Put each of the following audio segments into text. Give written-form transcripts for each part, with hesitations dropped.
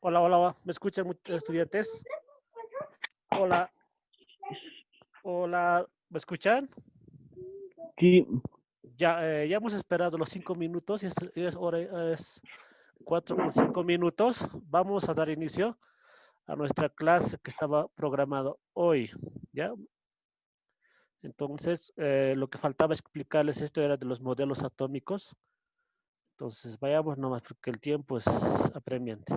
Hola, hola, hola. ¿Me escuchan estudiantes? Hola, hola, ¿me escuchan? Sí, Ya hemos esperado los 5 minutos y es hora, es 4 con 5 minutos. Vamos a dar inicio a nuestra clase que estaba programado hoy, ¿ya? Entonces, lo que faltaba explicarles esto era de los modelos atómicos. Entonces, vayamos nomás porque el tiempo es apremiante.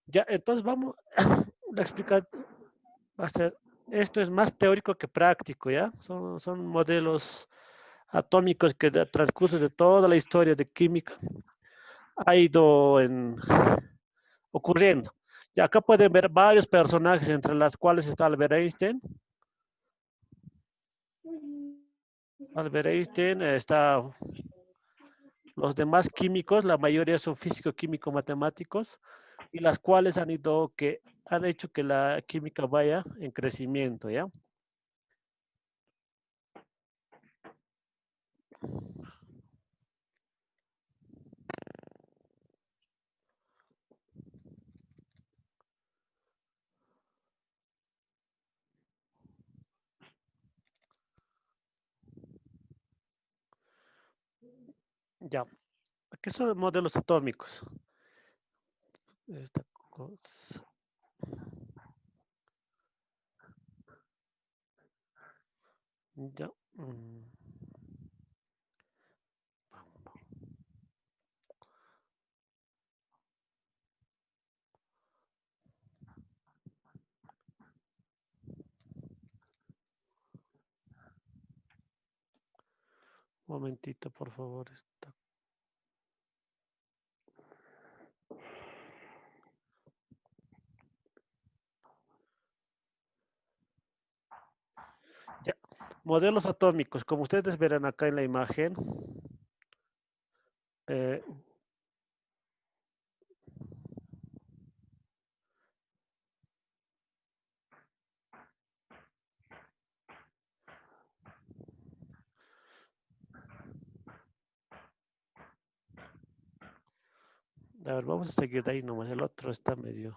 Ya, entonces vamos a explicar, va a ser, esto es más teórico que práctico, ¿ya? Son modelos atómicos que de transcurso de toda la historia de química ha ido ocurriendo. Y acá pueden ver varios personajes, entre las cuales está Albert Einstein. Albert Einstein, está los demás químicos, la mayoría son físico-químico-matemáticos, y las cuales han hecho que la química vaya en crecimiento, ¿ya? Ya. ¿Qué son los modelos atómicos? Esta cosa. Ya. Un momentito, por favor. Ya. Modelos atómicos, como ustedes verán acá en la imagen, eh, a ver, vamos a seguir de ahí nomás. El otro está medio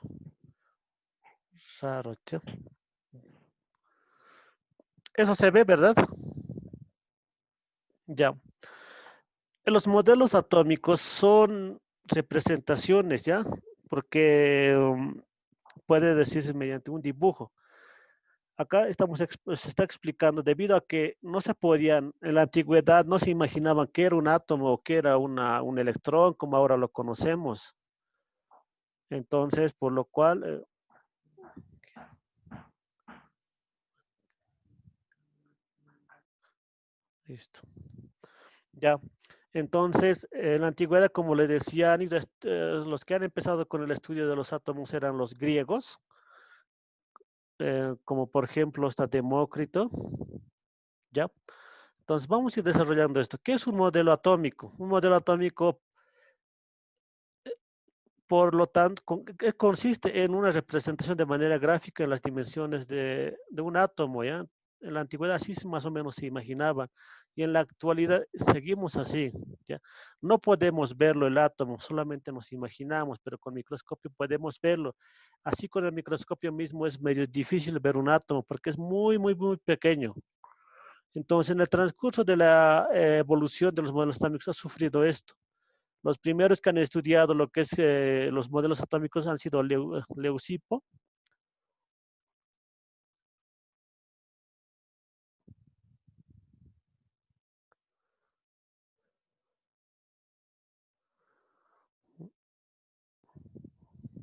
raro, ¿che? Eso se ve, ¿verdad? Ya. Los modelos atómicos son representaciones, ¿ya? Porque puede decirse mediante un dibujo. Acá se está explicando, debido a que no se podían, en la antigüedad no se imaginaban qué era un átomo o qué era un electrón, como ahora lo conocemos. Entonces, por lo cual, listo. Ya. Entonces, en la antigüedad, como les decía, los que han empezado con el estudio de los átomos eran los griegos, como por ejemplo está Demócrito, ¿ya? Entonces, vamos a ir desarrollando esto. ¿Qué es un modelo atómico? Un modelo atómico, por lo tanto, consiste en una representación de manera gráfica en las dimensiones de un átomo, ¿ya? En la antigüedad así más o menos se imaginaban, y en la actualidad seguimos así, ¿ya? No podemos verlo el átomo, solamente nos imaginamos, pero con microscopio podemos verlo. Así con el microscopio mismo es medio difícil ver un átomo porque es muy, muy, muy pequeño. Entonces, en el transcurso de la evolución de los modelos atómicos ha sufrido esto. Los primeros que han estudiado lo que es los modelos atómicos han sido Leucipo.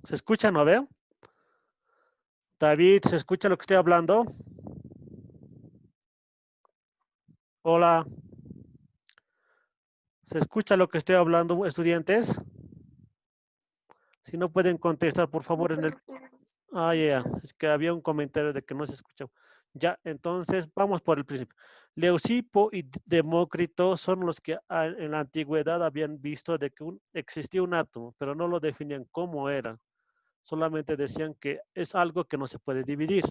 ¿Se escucha, no veo? David, ¿se escucha lo que estoy hablando? Hola. ¿Se escucha lo que estoy hablando, estudiantes? Si no pueden contestar, por favor, en el... Ah, ya, es que había un comentario de que no se escuchaba. Ya, entonces vamos por el principio. Leucipo y Demócrito son los que en la antigüedad habían visto de que existía un átomo, pero no lo definían cómo era. Solamente decían que es algo que no se puede dividir.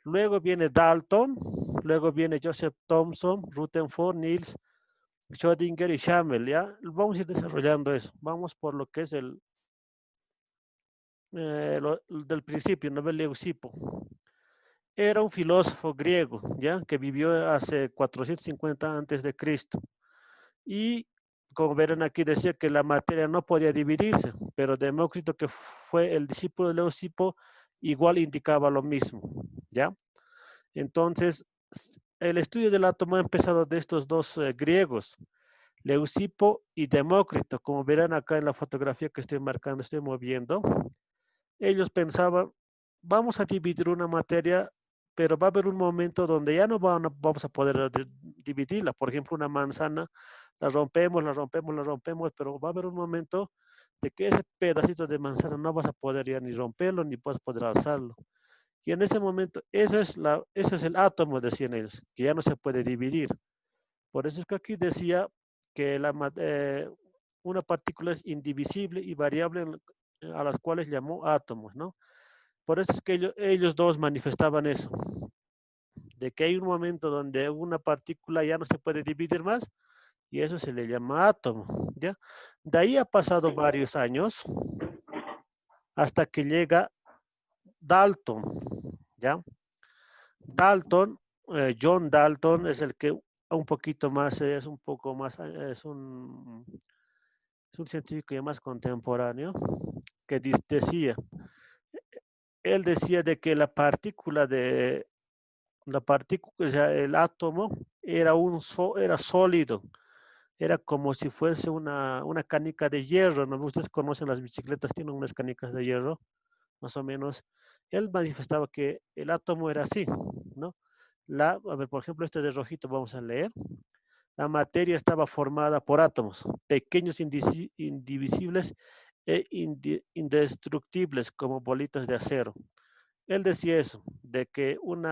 Luego viene Dalton, luego viene Joseph Thomson, Rutherford, Niels, Schrödinger y Schamel, ¿ya? Vamos a ir desarrollando eso. Vamos por lo que es del principio, ¿no? Leucipo. Era un filósofo griego, ¿ya? Que vivió hace 450 antes de Cristo. Y como verán aquí decía que la materia no podía dividirse, pero Demócrito, que fue el discípulo de Leucipo, igual indicaba lo mismo, ¿ya? Entonces, el estudio del átomo ha empezado de estos dos griegos, Leucipo y Demócrito, como verán acá en la fotografía que estoy marcando, estoy moviendo. Ellos pensaban, vamos a dividir una materia, pero va a haber un momento donde ya no vamos a poder dividirla. Por ejemplo, una manzana, la rompemos, la rompemos, la rompemos, pero va a haber un momento de que ese pedacito de manzana no vas a poder ya ni romperlo, ni vas a poder alzarlo. Y en ese momento, ese es el átomo, decían ellos, que ya no se puede dividir. Por eso es que aquí decía que una partícula es indivisible y variable a las cuales llamó átomos, ¿no? Por eso es que ellos dos manifestaban eso, de que hay un momento donde una partícula ya no se puede dividir más y eso se le llama átomo, ¿ya? De ahí ha pasado varios años hasta que llega Dalton, ¿ya? Dalton, John Dalton es el que un poquito más, es un poco más, es un científico ya más contemporáneo, que decía, él decía de que la partícula, o sea, el átomo era sólido, era como si fuese una canica de hierro, ¿no? Ustedes conocen las bicicletas, tienen unas canicas de hierro, más o menos. Él manifestaba que el átomo era así, ¿no? A ver, por ejemplo, este de rojito vamos a leer. La materia estaba formada por átomos, pequeños indivisibles e indestructibles como bolitas de acero. Él decía eso, de que un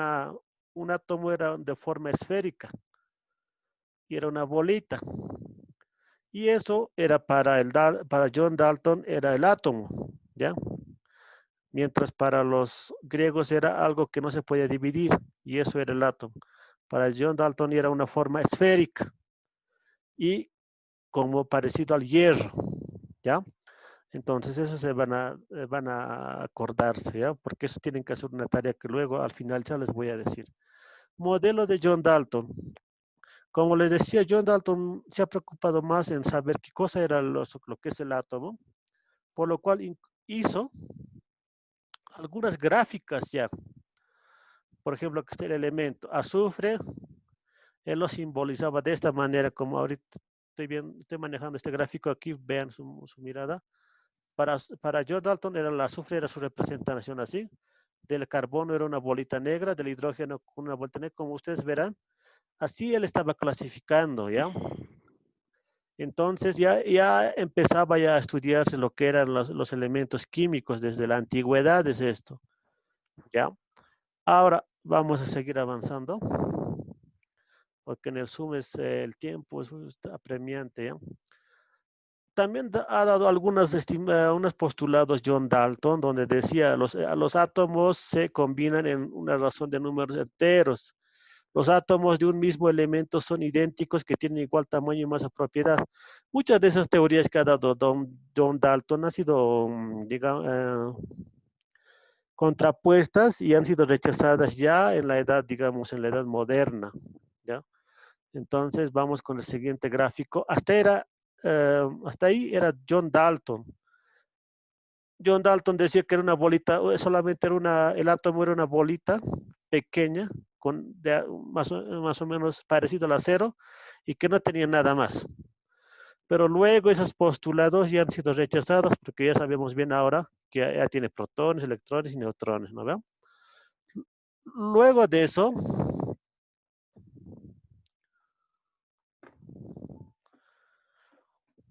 átomo era de forma esférica y era una bolita. Y eso era para John Dalton era el átomo, ¿ya? Mientras para los griegos era algo que no se podía dividir y eso era el átomo. Para John Dalton era una forma esférica y como parecido al hierro, ¿ya? Entonces eso van a acordarse, ¿ya? Porque eso tienen que hacer una tarea que luego al final ya les voy a decir. Modelo de John Dalton. Como les decía, John Dalton se ha preocupado más en saber qué cosa era lo que es el átomo, por lo cual hizo algunas gráficas ya. Por ejemplo, que está el elemento azufre, él lo simbolizaba de esta manera, como ahorita estoy manejando este gráfico aquí, vean su mirada. Para John Dalton el azufre era su representación así, del carbono era una bolita negra, del hidrógeno una bolita negra, como ustedes verán. Así él estaba clasificando, ¿ya? Entonces ya empezaba ya a estudiarse lo que eran los elementos químicos desde la antigüedad, es esto, ¿ya? Ahora vamos a seguir avanzando, porque en el Zoom el tiempo es apremiante, ¿ya? También ha dado unos postulados John Dalton, donde decía los átomos se combinan en una razón de números enteros. Los átomos de un mismo elemento son idénticos que tienen igual tamaño y masa propiedad. Muchas de esas teorías que ha dado John Dalton han sido, digamos, contrapuestas y han sido rechazadas ya en la edad, digamos, en la edad moderna, ¿ya? Entonces vamos con el siguiente gráfico. Hasta ahí era John Dalton. John Dalton decía que era una bolita, solamente el átomo era una bolita pequeña, más o menos parecido al acero, y que no tenía nada más. Pero luego esos postulados ya han sido rechazados porque ya sabemos bien ahora que ya tiene protones, electrones y neutrones, ¿no veo? Luego de eso,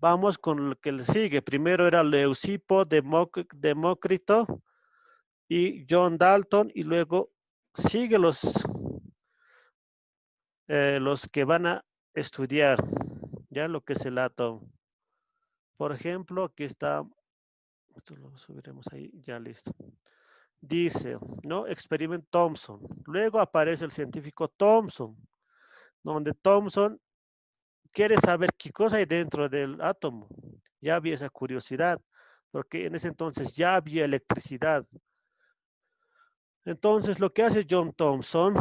Vamos con lo que le sigue. Primero era Leucipo, Demócrito y John Dalton, y luego sigue los que van a estudiar ya lo que es el átomo. Por ejemplo, aquí está, esto lo subiremos ahí, ya listo. Dice, ¿no? Experiment Thomson. Luego aparece el científico Thomson, donde Thomson quiere saber qué cosa hay dentro del átomo. Ya había esa curiosidad, porque en ese entonces ya había electricidad. Entonces, lo que hace John Thomson,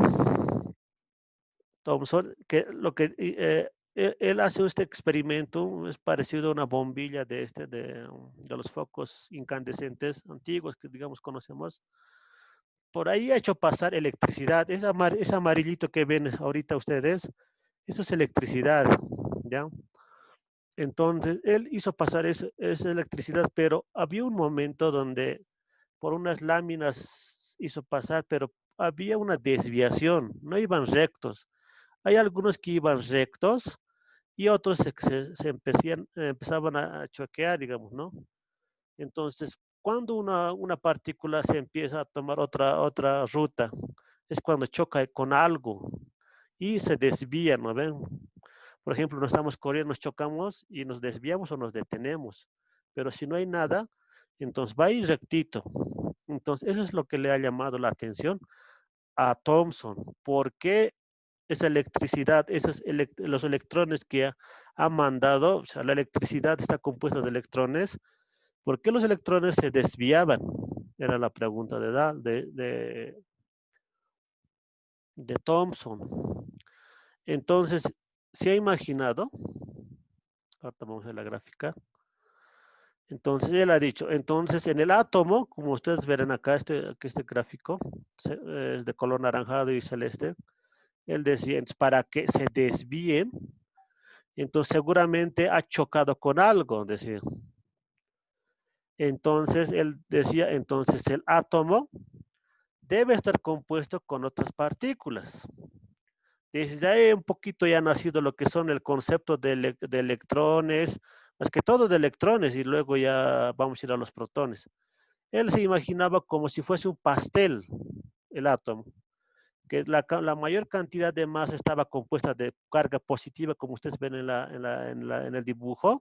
que lo que él hace este experimento, es parecido a una bombilla de los focos incandescentes antiguos que, digamos, conocemos. Por ahí ha hecho pasar electricidad. Ese amarillito que ven ahorita ustedes, eso es electricidad, ¿ya? Entonces, él hizo pasar esa electricidad, pero había un momento donde por unas láminas hizo pasar, pero había una desviación, no iban rectos. Hay algunos que iban rectos y otros empezaban a choquear, digamos, ¿no? Entonces, cuando una partícula se empieza a tomar otra ruta, es cuando choca con algo y se desvía, ¿no ven? Por ejemplo, nos estamos corriendo, nos chocamos y nos desviamos o nos detenemos. Pero si no hay nada, entonces va a ir rectito. Entonces, eso es lo que le ha llamado la atención a Thomson. ¿Por qué esa electricidad, los electrones que ha mandado, o sea, la electricidad está compuesta de electrones? ¿Por qué los electrones se desviaban? Era la pregunta de Thomson. Entonces, se ha imaginado, ahorita vamos a ver la gráfica. Entonces, él ha dicho, entonces en el átomo, como ustedes verán acá, este gráfico es de color naranjado y celeste, él decía, entonces, para que se desvíen, entonces seguramente ha chocado con algo, decía. Entonces, él decía, entonces el átomo debe estar compuesto con otras partículas. Desde ahí un poquito ya ha nacido lo que son el concepto de electrones, más que todo de electrones, y luego ya vamos a ir a los protones. Él se imaginaba como si fuese un pastel, el átomo, que la mayor cantidad de masa estaba compuesta de carga positiva, como ustedes ven en el dibujo,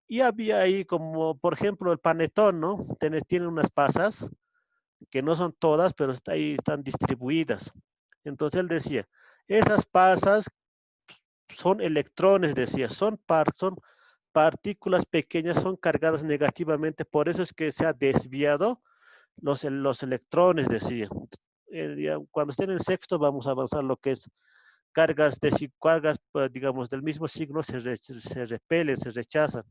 y había ahí como, por ejemplo, el panetón, ¿no? Tiene unas pasas que no son todas, pero ahí están distribuidas. Entonces él decía, esas pasas son electrones, decía, son partículas pequeñas, son cargadas negativamente, por eso es que se ha desviado los electrones, decía. Cuando estén en sexto vamos a avanzar lo que es cargas, digamos, del mismo signo se repelen, se rechazan.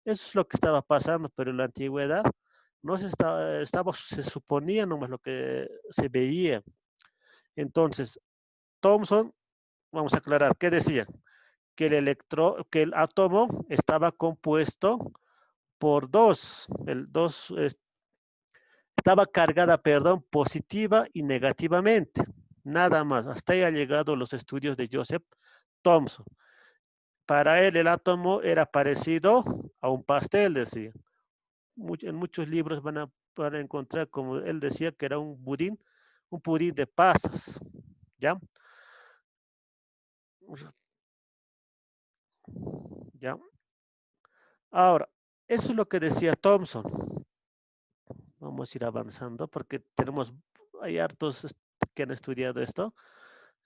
Eso es lo que estaba pasando, pero en la antigüedad no se suponía nomás lo que se veía. Entonces, Thomson, vamos a aclarar, ¿qué decía? Que el átomo estaba compuesto por estaba cargada, perdón, positiva y negativamente. Nada más. Hasta ahí han llegado los estudios de Joseph Thomson. Para él el átomo era parecido a un pastel, decía. En muchos libros van a encontrar, como él decía, que era un pudín de pasas. ¿Ya? ¿Ya? Ahora, eso es lo que decía Thomson. Vamos a ir avanzando porque hay hartos que han estudiado esto.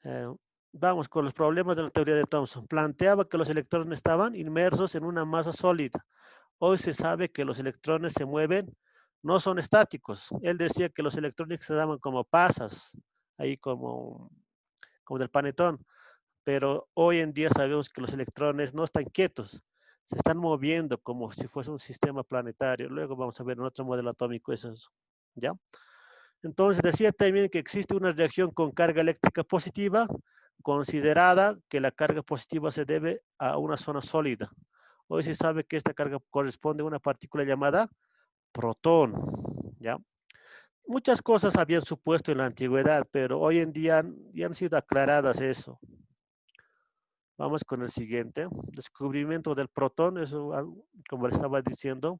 Eh, Vamos con los problemas de la teoría de Thomson. Planteaba que los electrones estaban inmersos en una masa sólida. Hoy se sabe que los electrones se mueven, no son estáticos. Él decía que los electrones se daban como pasas, ahí como del panetón. Pero hoy en día sabemos que los electrones no están quietos, se están moviendo como si fuese un sistema planetario. Luego vamos a ver en otro modelo atómico eso, ¿ya? Entonces decía también que existe una reacción con carga eléctrica positiva, considerada que la carga positiva se debe a una zona sólida. Hoy se sabe que esta carga corresponde a una partícula llamada protón, ¿ya? Muchas cosas habían supuesto en la antigüedad, pero hoy en día ya han sido aclaradas eso, Vamos con el siguiente. Descubrimiento del protón, eso como le estaba diciendo.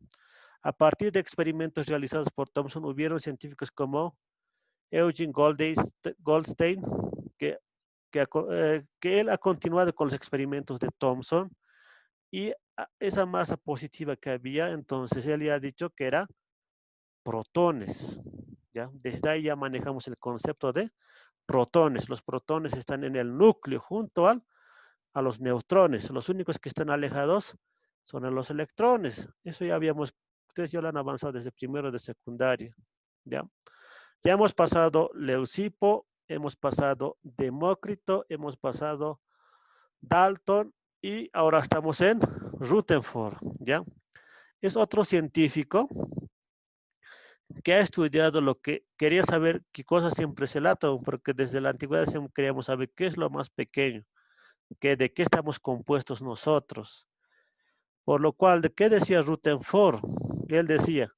A partir de experimentos realizados por Thomson, hubieron científicos como Eugene Goldstein, que, que él ha continuado con los experimentos de Thomson y esa masa positiva que había, entonces él ya ha dicho que era protones. ¿Ya? Desde ahí ya manejamos el concepto de protones. Los protones están en el núcleo junto a los neutrones. Los únicos que están alejados son los electrones. Eso ya habíamos, ustedes ya lo han avanzado desde primero de secundaria. ¿Ya? Ya hemos pasado Leucipo, hemos pasado Demócrito, hemos pasado Dalton y ahora estamos en Rutherford. ¿Ya? Es otro científico que ha estudiado lo que quería saber qué cosa siempre es el átomo, porque desde la antigüedad siempre queríamos saber qué es lo más pequeño, de qué estamos compuestos nosotros. Por lo cual, ¿de qué decía Rutherford? Él decía,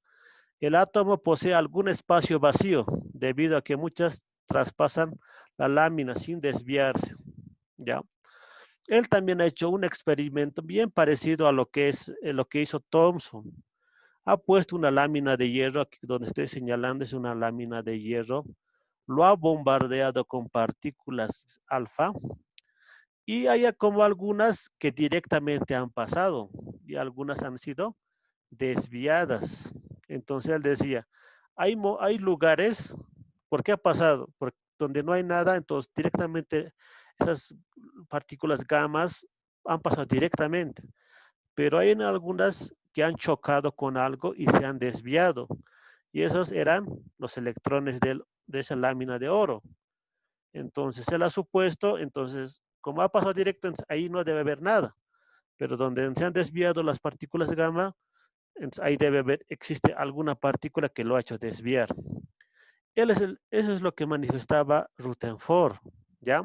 el átomo posee algún espacio vacío, debido a que muchas traspasan la lámina sin desviarse. ¿Ya? Él también ha hecho un experimento bien parecido a lo que hizo Thomson. Ha puesto una lámina de hierro, aquí donde estoy señalando es una lámina de hierro, lo ha bombardeado con partículas alfa y hay como algunas que directamente han pasado y algunas han sido desviadas. Entonces él decía, hay lugares, ¿por qué ha pasado? Porque donde no hay nada, entonces directamente esas partículas gamas han pasado directamente, pero hay en algunas que han chocado con algo y se han desviado. Y esos eran los electrones de esa lámina de oro. Entonces él ha supuesto, entonces, como ha pasado directo, ahí no debe haber nada. Pero donde se han desviado las partículas gamma, entonces ahí debe haber, existe alguna partícula que lo ha hecho desviar. Eso es lo que manifestaba Rutherford, ¿ya?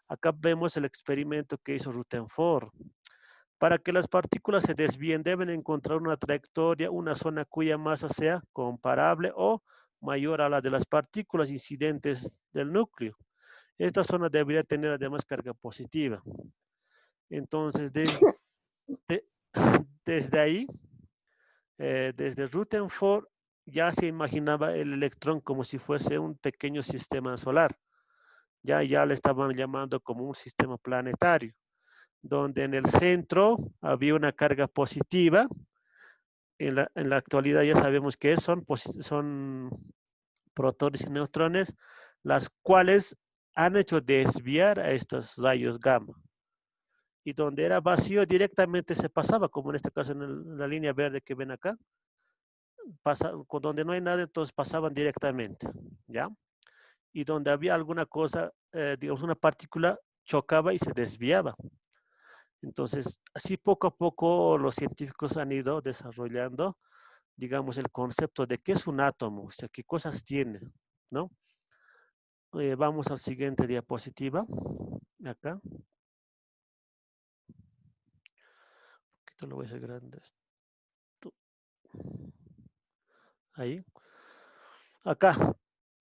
Acá vemos el experimento que hizo Rutherford. Para que las partículas se desvíen, deben encontrar una trayectoria, una zona cuya masa sea comparable o mayor a la de las partículas incidentes del núcleo. Esta zona debería tener además carga positiva. Entonces, de- desde ahí, desde Rutherford, ya se imaginaba el electrón como si fuese un pequeño sistema solar. Ya le estaban llamando como un sistema planetario, donde en el centro había una carga positiva. En la actualidad ya sabemos que son protones y neutrones, las cuales han hecho desviar a estos rayos gamma. Y donde era vacío directamente se pasaba, como en este caso en la línea verde que ven acá, donde no hay nada, entonces pasaban directamente, ¿ya? Y donde había alguna cosa, digamos una partícula, chocaba y se desviaba. Entonces, así poco a poco los científicos han ido desarrollando, digamos, el concepto de qué es un átomo, o sea, qué cosas tiene, ¿no? Vamos al siguiente diapositiva, acá, un poquito lo voy a hacer grande esto, ahí. Acá,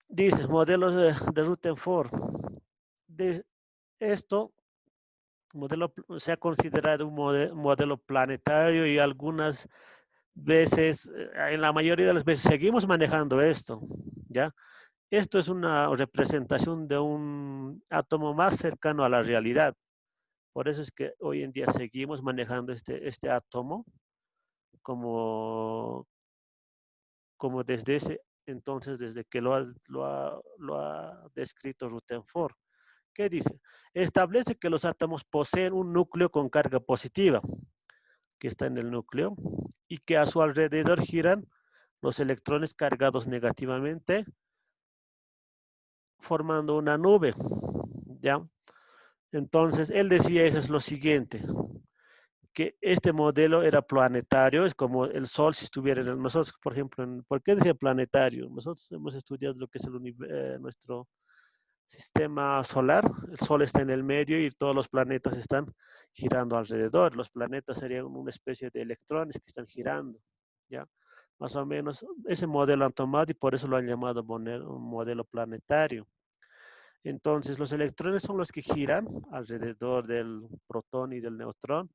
dice, modelos de Rutherford. De esto, modelo se ha considerado un modelo planetario y algunas veces, en la mayoría de las veces, seguimos manejando esto, ¿ya? Esto es una representación de un átomo más cercano a la realidad. Por eso es que hoy en día seguimos manejando este átomo como, como desde ese entonces, desde que lo ha descrito Rutherford. ¿Qué dice? Establece que los átomos poseen un núcleo con carga positiva, que está en el núcleo, y que a su alrededor giran los electrones cargados negativamente, formando una nube. ¿Ya? Entonces, él decía eso es lo siguiente, que este modelo era planetario, es como el Sol si estuviera en nosotros, por ejemplo, ¿por qué decía planetario? Nosotros hemos estudiado lo que es nuestro sistema solar, el Sol está en el medio y todos los planetas están girando alrededor. Los planetas serían una especie de electrones que están girando, ¿ya? Más o menos ese modelo han tomado y por eso lo han llamado un modelo planetario. Entonces, los electrones son los que giran alrededor del protón y del neutrón,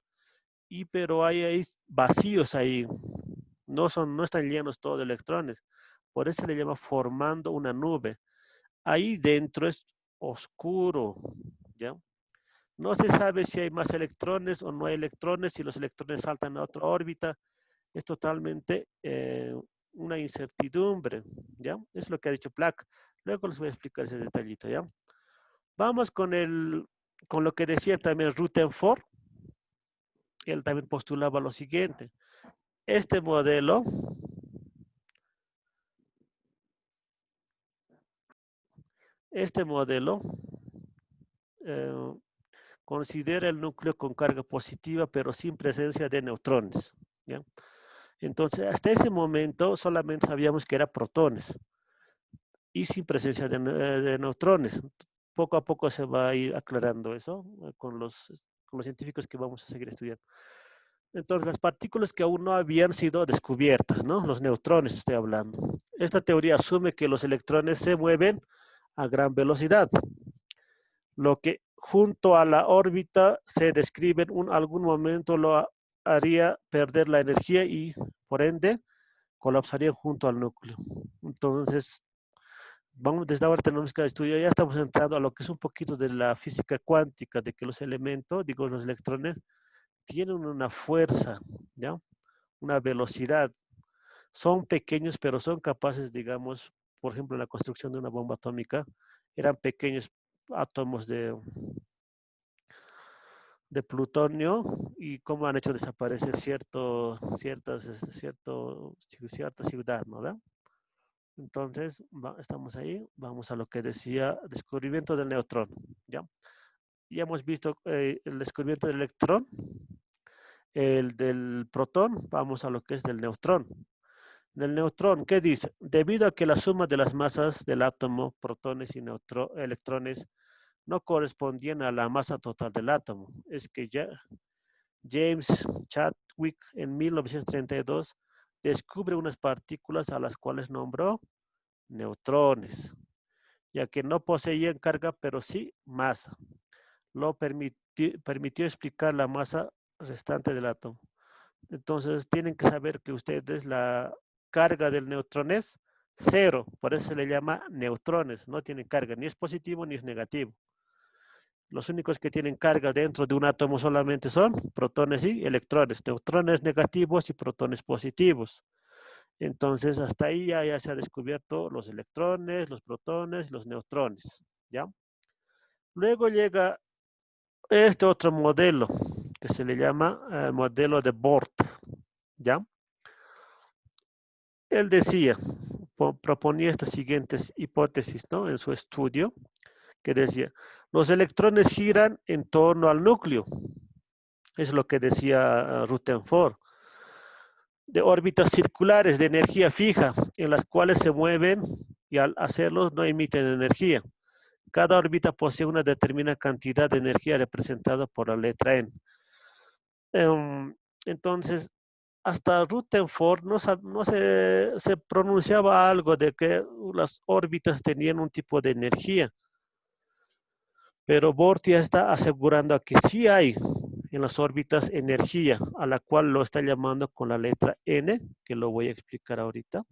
pero hay vacíos ahí, no están llenos todos de electrones. Por eso se le llama formando una nube. Ahí dentro es oscuro, ¿ya? No se sabe si hay más electrones o no hay electrones, si los electrones saltan a otra órbita. Es totalmente una incertidumbre, ¿ya? Es lo que ha dicho Planck. Luego les voy a explicar ese detallito, ¿ya? Vamos con lo que decía también Rutherford. Él también postulaba lo siguiente. Este modelo eh, considera el núcleo con carga positiva, pero sin presencia de neutrones, ¿ya? Entonces, hasta ese momento solamente sabíamos que era protones y sin presencia de neutrones. Poco a poco se va a ir aclarando eso con los científicos que vamos a seguir estudiando. Entonces, las partículas que aún no habían sido descubiertas, ¿no? Los neutrones estoy hablando. Esta teoría asume que los electrones se mueven a gran velocidad, lo que junto a la órbita se describe en algún momento lo haría perder la energía y, por ende, colapsaría junto al núcleo. Entonces, desde ahora tenemos que estudiar, ya estamos entrando a lo que es un poquito de la física cuántica, de que los elementos, digo, los electrones, tienen una fuerza, ¿ya? Una velocidad. Son pequeños, pero son capaces, digamos, por ejemplo, en la construcción de una bomba atómica, eran pequeños átomos de plutonio y cómo han hecho desaparecer cierta ciudad, ¿no? ¿Ve? Entonces, estamos ahí, vamos a lo que decía descubrimiento del neutrón, ¿ya? Ya hemos visto el descubrimiento del electrón, el del protón, vamos a lo que es del neutrón. En el neutrón, ¿qué dice? Debido a que la suma de las masas del átomo, protones y electrones, no correspondían a la masa total del átomo, es que ya James Chadwick en 1932 descubre unas partículas a las cuales nombró neutrones, ya que no poseían carga, pero sí masa. Lo permitió explicar la masa restante del átomo. Entonces, tienen que saber que ustedes la carga del neutrón es cero, por eso se le llama neutrones, no tienen carga, ni es positivo ni es negativo. Los únicos que tienen carga dentro de un átomo solamente son protones y electrones, neutrones negativos y protones positivos. Entonces, hasta ahí ya se ha descubierto los electrones, los protones, los neutrones, ¿ya? Luego llega este otro modelo que se le llama modelo de Bohr, ¿ya? Él decía, proponía estas siguientes hipótesis, ¿no? En su estudio, que decía, los electrones giran en torno al núcleo. Es lo que decía Rutherford. De órbitas circulares de energía fija, en las cuales se mueven y al hacerlos no emiten energía. Cada órbita posee una determinada cantidad de energía representada por la letra N. Entonces, hasta Rutherford no se pronunciaba algo de que las órbitas tenían un tipo de energía, pero Bohr ya está asegurando que sí hay en las órbitas energía, a la cual lo está llamando con la letra N, que lo voy a explicar ahorita.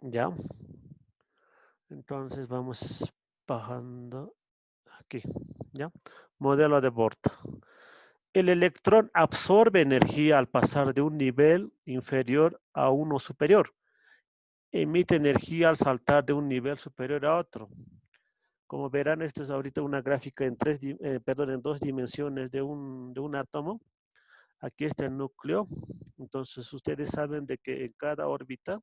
Ya, entonces vamos bajando aquí, ¿ya? Modelo de Bohr. El electrón absorbe energía al pasar de un nivel inferior a uno superior. Emite energía al saltar de un nivel superior a otro. Como verán, esto es ahorita una gráfica en 2 dimensiones de un átomo. Aquí está el núcleo. Entonces, ustedes saben de que en cada órbita,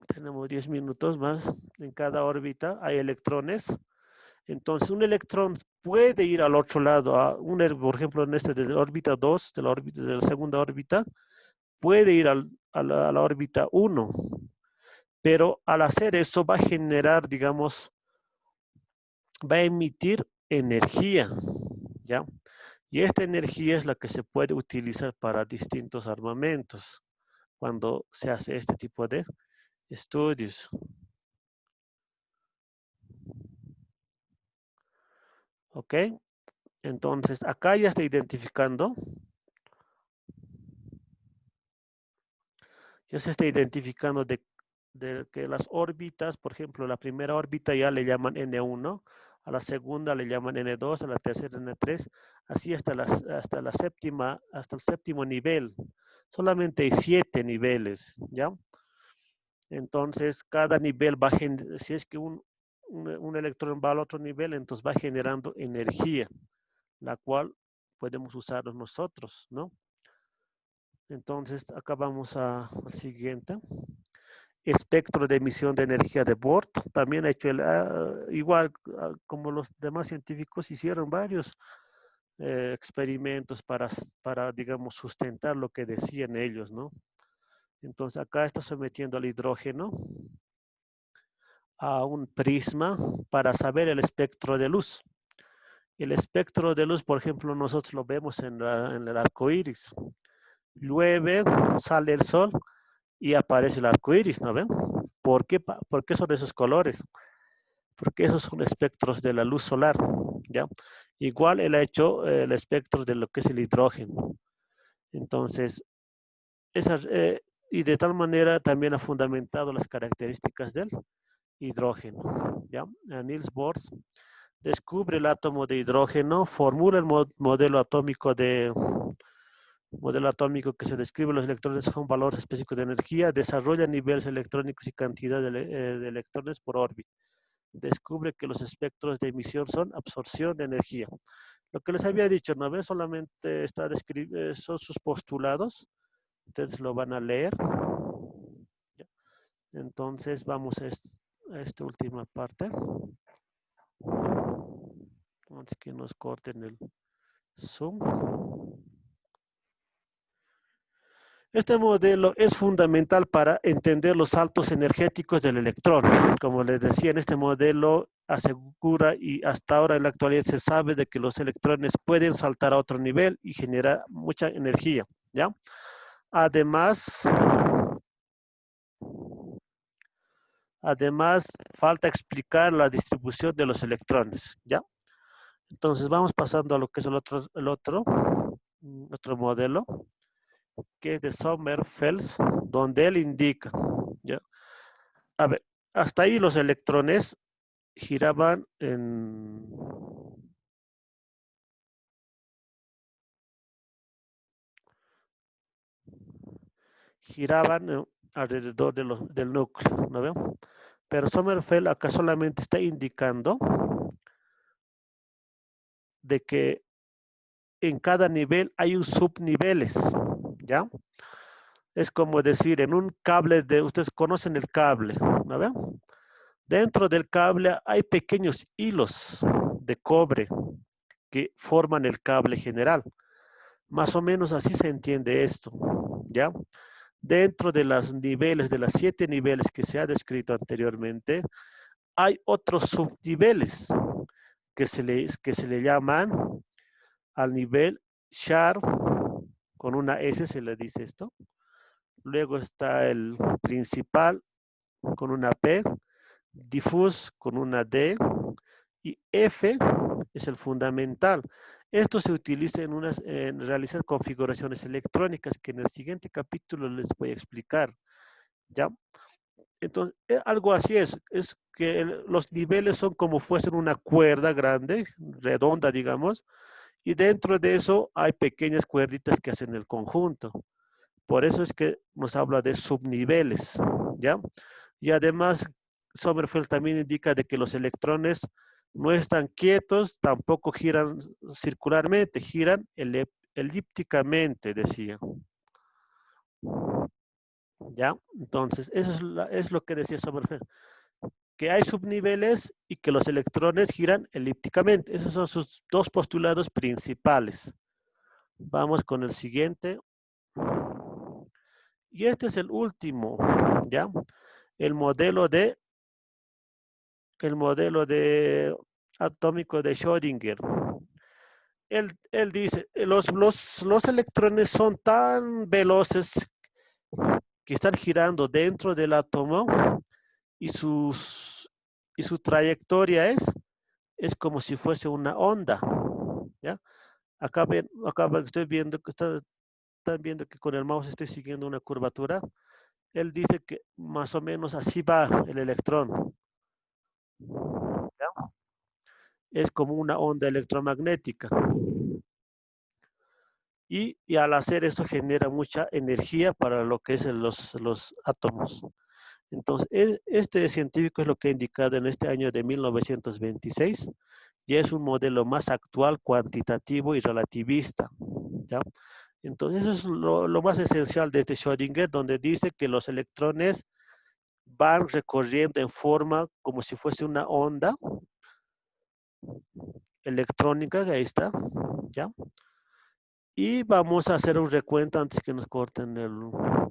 tenemos 10 minutos más, en cada órbita hay electrones. Entonces, un electrón puede ir al otro lado, por ejemplo, en este de la órbita 2, de la segunda órbita, puede ir a la órbita 1, pero al hacer eso va a generar, digamos, va a emitir energía, ¿ya? Y esta energía es la que se puede utilizar para distintos armamentos cuando se hace este tipo de estudios. ¿Ok? Entonces, acá ya está identificando, ya se está identificando de que las órbitas, por ejemplo, la primera órbita ya le llaman N1, a la segunda le llaman N2, a la tercera N3, así hasta la séptima, hasta el séptimo nivel. Solamente hay 7 niveles, ¿ya? Entonces, cada nivel va a si es que un electrón va al otro nivel, entonces va generando energía, la cual podemos usar nosotros, ¿no? Entonces, acá vamos al siguiente. Espectro de emisión de energía de Bohr. También ha hecho igual como los demás científicos hicieron varios experimentos para, digamos, sustentar lo que decían ellos, ¿no? Entonces, acá está sometiendo al hidrógeno a un prisma para saber el espectro de luz. El espectro de luz, por ejemplo, nosotros lo vemos en el arco iris. Llueve, sale el sol y aparece el arco iris, ¿no ven? ¿Por qué son esos colores? Porque esos son espectros de la luz solar, ¿ya? Igual él ha hecho el espectro de lo que es el hidrógeno. Entonces, esas, y de tal manera también ha fundamentado las características del hidrógeno, ¿ya? Niels Bohr descubre el átomo de hidrógeno, formula el modelo atómico que se describe los electrones con valores específicos de energía, desarrolla niveles electrónicos y cantidad de electrones por órbita. Descubre que los espectros de emisión son absorción de energía. Lo que les había dicho, ¿no ven? Solamente son sus postulados. Ustedes lo van a leer. Entonces vamos a esta última parte. Antes que nos corten el Zoom. Este modelo es fundamental para entender los saltos energéticos del electrón. Como les decía, en este modelo asegura y hasta ahora en la actualidad se sabe de que los electrones pueden saltar a otro nivel y generar mucha energía, ¿ya? Además, falta explicar la distribución de los electrones, ¿ya? Entonces vamos pasando a lo que es otro modelo, que es de Sommerfeld, donde él indica, ¿ya? A ver, hasta ahí los electrones giraban giraban alrededor del núcleo, ¿no ven? Pero Sommerfeld acá solamente está indicando de que en cada nivel hay un subniveles, ¿ya? Es como decir, en un cable ustedes conocen el cable, ¿no ven? Dentro del cable hay pequeños hilos de cobre que forman el cable general. Más o menos así se entiende esto, ¿ya? Dentro de los niveles, de las 7 niveles que se ha descrito anteriormente, hay otros subniveles que se le llaman al nivel char, con una S se le dice esto. Luego está el principal con una P, difus con una D y F es el fundamental. Esto se utiliza en realizar configuraciones electrónicas que en el siguiente capítulo les voy a explicar. ¿Ya? Entonces, algo así es que los niveles son como fuesen una cuerda grande, redonda, digamos, y dentro de eso hay pequeñas cuerditas que hacen el conjunto. Por eso es que nos habla de subniveles, ¿ya? Y además, Sommerfeld también indica de que los electrones no están quietos, tampoco giran circularmente, giran elípticamente, decía. ¿Ya? Entonces, eso es lo que decía Sommerfeld, que hay subniveles y que los electrones giran elípticamente. Esos son sus dos postulados principales. Vamos con el siguiente. Y este es el último, ¿ya? El modelo de atómico de Schrödinger. Él dice, los electrones son tan veloces que están girando dentro del átomo y, y su trayectoria es como si fuese una onda. ¿Ya? Acá estoy viendo que están viendo que con el mouse estoy siguiendo una curvatura. Él dice que más o menos así va el electrón. ¿Ya? Es como una onda electromagnética. Y al hacer eso genera mucha energía para lo que es los átomos. Entonces, este científico es lo que ha indicado en este año de 1926, y es un modelo más actual, cuantitativo y relativista. ¿Ya? Entonces, eso es lo más esencial de este Schrödinger, donde dice que los electrones van recorriendo en forma como si fuese una onda electrónica, que ahí está, ¿ya? Y vamos a hacer un recuento antes que nos corten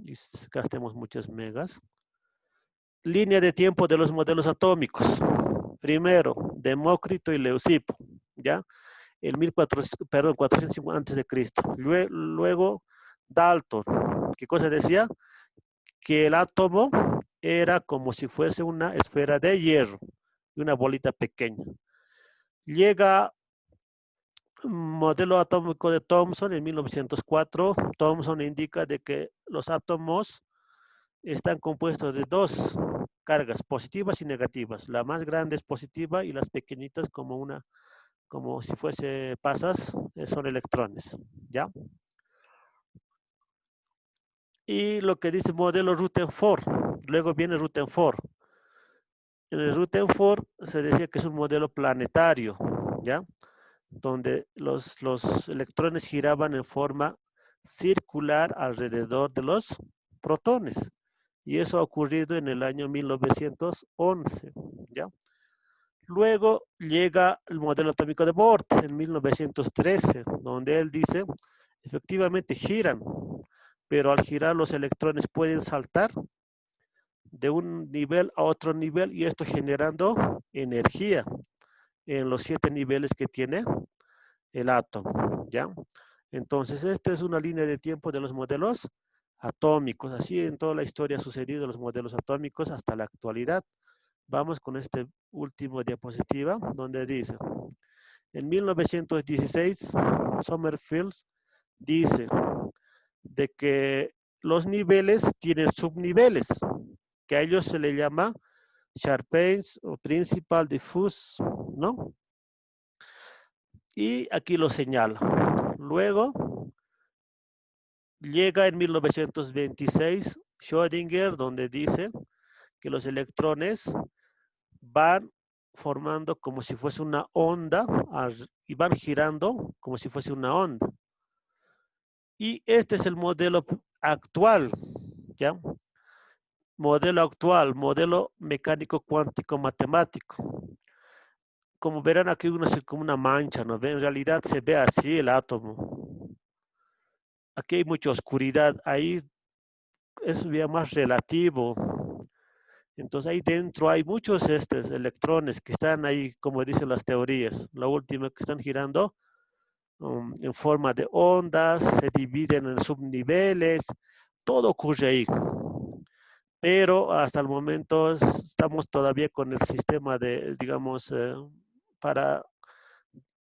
y gastemos muchas megas. Línea de tiempo de los modelos atómicos. Primero, Demócrito y Leucipo, ¿ya? El 1400, perdón, 450 antes de Cristo. Luego, Dalton. ¿Qué cosa decía? Que el átomo era como si fuese una esfera de hierro y una bolita pequeña. Llega modelo atómico de Thomson en 1904. Thomson indica de que los átomos están compuestos de dos cargas, positivas y negativas. La más grande es positiva y las pequeñitas como si fuese pasas, son electrones, ¿ya? Y lo que dice modelo Rutherford, luego viene Rutherford. En el Rutherford se decía que es un modelo planetario, ¿ya? Donde los electrones giraban en forma circular alrededor de los protones. Y eso ha ocurrido en el año 1911, ¿ya? Luego llega el modelo atómico de Bohr en 1913, donde él dice, efectivamente giran, pero al girar los electrones pueden saltar de un nivel a otro nivel y esto generando energía en los 7 niveles que tiene el átomo, ¿ya? Entonces, esta es una línea de tiempo de los modelos atómicos. Así en toda la historia ha sucedido los modelos atómicos hasta la actualidad. Vamos con este último diapositiva, donde dice, en 1916, Sommerfeld dice de que los niveles tienen subniveles, que a ellos se le llama Charpins o Principal Diffuse, ¿no? Y aquí lo señala. Luego llega en 1926 Schrödinger, donde dice que los electrones van formando como si fuese una onda y van girando como si fuese una onda. Y este es el modelo actual, ¿ya? Modelo actual, modelo mecánico cuántico matemático. Como verán aquí como una mancha, ¿no? En realidad se ve así el átomo. Aquí hay mucha oscuridad, ahí es ya más relativo. Entonces ahí dentro hay muchos electrones que están ahí, como dicen las teorías, la última que están girando en forma de ondas, se dividen en subniveles, todo ocurre ahí. Pero hasta el momento estamos todavía con el sistema de, digamos, para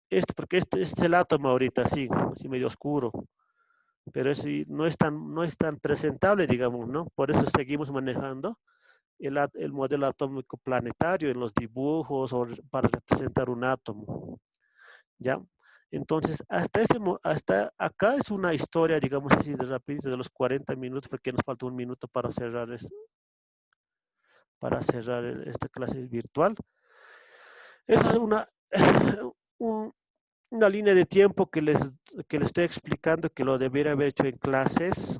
esto, porque este es el átomo ahorita, sí, así medio oscuro, pero no es tan presentable, digamos, ¿no? Por eso seguimos manejando el modelo atómico planetario en los dibujos o para representar un átomo, ¿ya? Entonces, hasta acá es una historia, digamos así, de rapidito, de los 40 minutos, porque nos falta un minuto para cerrar esta clase virtual. Esa es un, una línea de tiempo que les estoy explicando que lo debería haber hecho en clases,